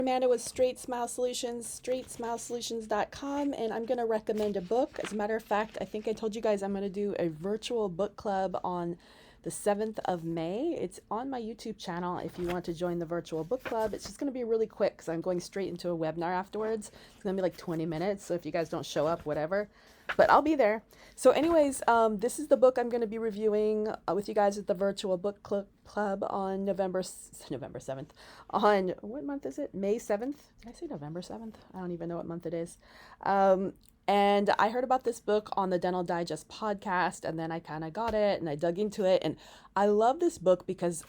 Amanda with Straightsmile Solutions, straightsmilesolutions.com, and I'm going to recommend a book. As a matter of fact, I think I told you guys I'm going to do a virtual book club on the 7th of May. It's on my YouTube channel if you want to join the virtual book club. It's just going to be really quick because I'm going straight into a webinar afterwards. It's going to be like 20 minutes, so if you guys don't show up, whatever. But I'll be there. So anyways, this is the book I'm going to be reviewing with you guys at the virtual book club on November 7th. On, what month is it? May 7th? Did I say November 7th? I don't even know what month it is. And I heard about this book on the Dental Digest podcast, and then I kind of got it and I dug into it. And I love this book because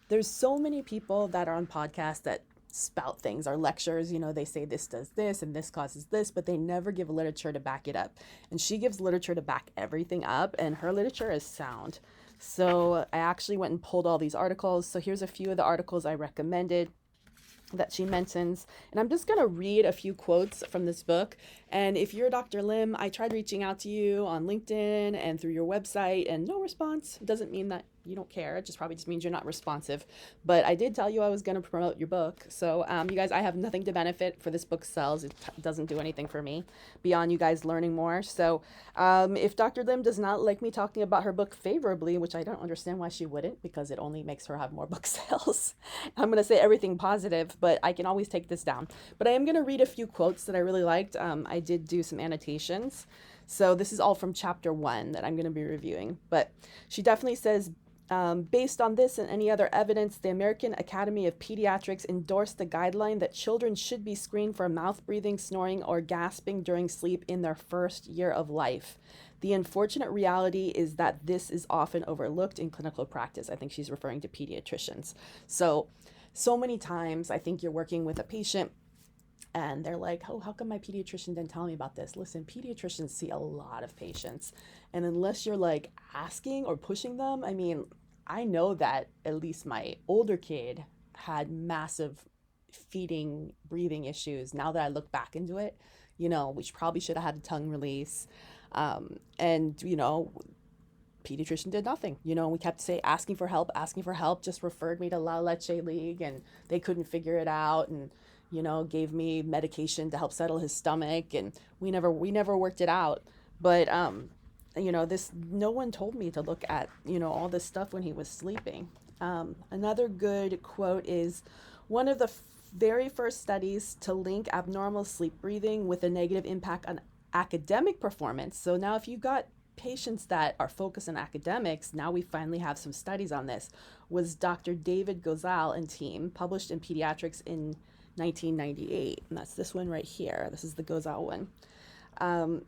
there's so many people that are on podcasts that spout things or lectures, you know, they say this does this and this causes this, but they never give literature to back it up. And she gives literature to back everything up, and her literature is sound. So I actually went and pulled all these articles. So here's a few of the articles I recommended that she mentions, and I'm just going to read a few quotes from this book. And if you're Dr. Lim, I tried reaching out to you on LinkedIn and through your website and no response. It doesn't mean that you don't care. It just probably just means you're not responsive. But I did tell you I was going to promote your book. So you guys, I have nothing to benefit for this book sells. It doesn't do anything for me beyond you guys learning more. So if Dr. Lim does not like me talking about her book favorably, which I don't understand why she wouldn't, because it only makes her have more book sales, I'm going to say everything positive, but I can always take this down. But I am going to read a few quotes that I really liked. I did do some annotations. So this is all from chapter 1 that I'm going to be reviewing. But she definitely says, based on this and any other evidence, the American Academy of Pediatrics endorsed the guideline that children should be screened for mouth breathing, snoring, or gasping during sleep in their first year of life. The unfortunate reality is that this is often overlooked in clinical practice. I think she's referring to pediatricians. So many times I think you're working with a patient and they're like, oh, how come my pediatrician didn't tell me about this? Listen, pediatricians see a lot of patients. And unless you're like asking or pushing them, I mean, I know that at least my older kid had massive feeding, breathing issues. Now that I look back into it, you know, which probably should have had a tongue release. And, you know, pediatrician did nothing. You know, we kept asking for help, just referred me to La Leche League, and they couldn't figure it out. And, you know, gave me medication to help settle his stomach, and we never worked it out. But, you know, no one told me to look at, you know, all this stuff when he was sleeping. Another good quote is, one of the very first studies to link abnormal sleep breathing with a negative impact on academic performance. So now if you got patients that are focused on academics, now we finally have some studies on this, was Dr. David Gozal and team, published in Pediatrics in 1998, and that's this one right here. This is the Gozal one.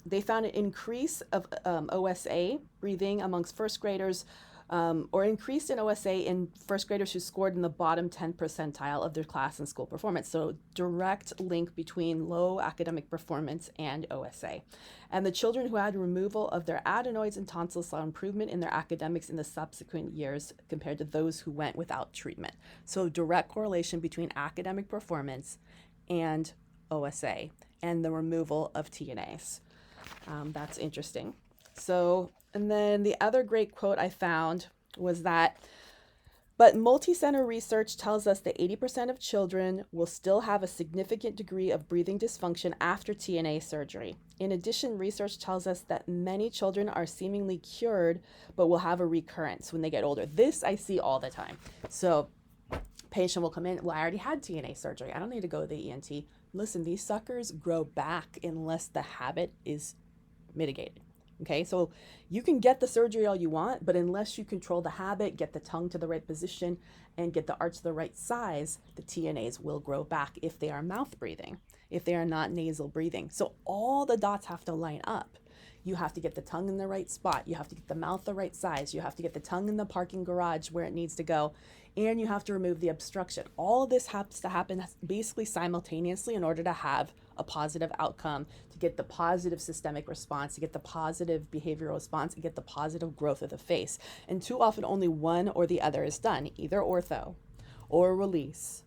They found an increase of OSA breathing amongst first graders, or increased in OSA in first graders who scored in the bottom 10 percentile of their class and school performance. So direct link between low academic performance and OSA. And the children who had removal of their adenoids and tonsils saw improvement in their academics in the subsequent years compared to those who went without treatment. So direct correlation between academic performance and OSA and the removal of TNAs. That's interesting. So, and then the other great quote I found was that, but multi-center research tells us that 80% of children will still have a significant degree of breathing dysfunction after TNA surgery. In addition, research tells us that many children are seemingly cured, but will have a recurrence when they get older. This I see all the time. So patient will come in, well, I already had TNA surgery. I don't need to go to the ENT. Listen, these suckers grow back unless the habit is mitigated. Okay, so you can get the surgery all you want, but unless you control the habit, get the tongue to the right position, and get the arch to the right size, the TNAs will grow back if they are mouth breathing, if they are not nasal breathing. So all the dots have to line up. You have to get the tongue in the right spot. You have to get the mouth the right size. You have to get the tongue in the parking garage where it needs to go. And you have to remove the obstruction. All of this has to happen basically simultaneously in order to have a positive outcome, to get the positive systemic response, to get the positive behavioral response, and get the positive growth of the face. And too often only one or the other is done, either ortho or release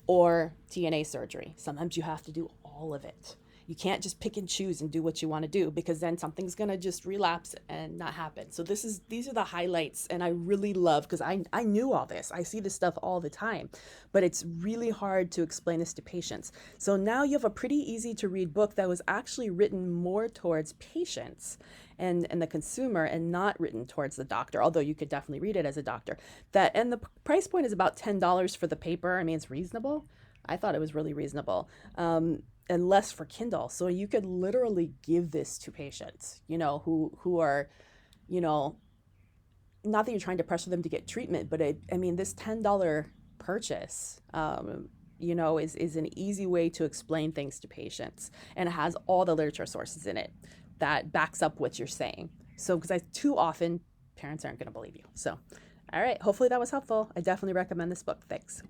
or TNA surgery. Sometimes you have to do all of it. You can't just pick and choose and do what you want to do, because then something's going to just relapse and not happen. So these are the highlights, and I really love, because I knew all this. I see this stuff all the time, but it's really hard to explain this to patients. So now you have a pretty easy to read book that was actually written more towards patients and the consumer, and not written towards the doctor, although you could definitely read it as a doctor. And the price point is about $10 for the paper. I mean, it's reasonable. I thought it was really reasonable. And less for Kindle. So you could literally give this to patients, who are, not that you're trying to pressure them to get treatment, but this $10 purchase, is an easy way to explain things to patients, and it has all the literature sources in it that backs up what you're saying. So, because too often parents aren't going to believe you. So, all right, hopefully that was helpful. I definitely recommend this book. Thanks.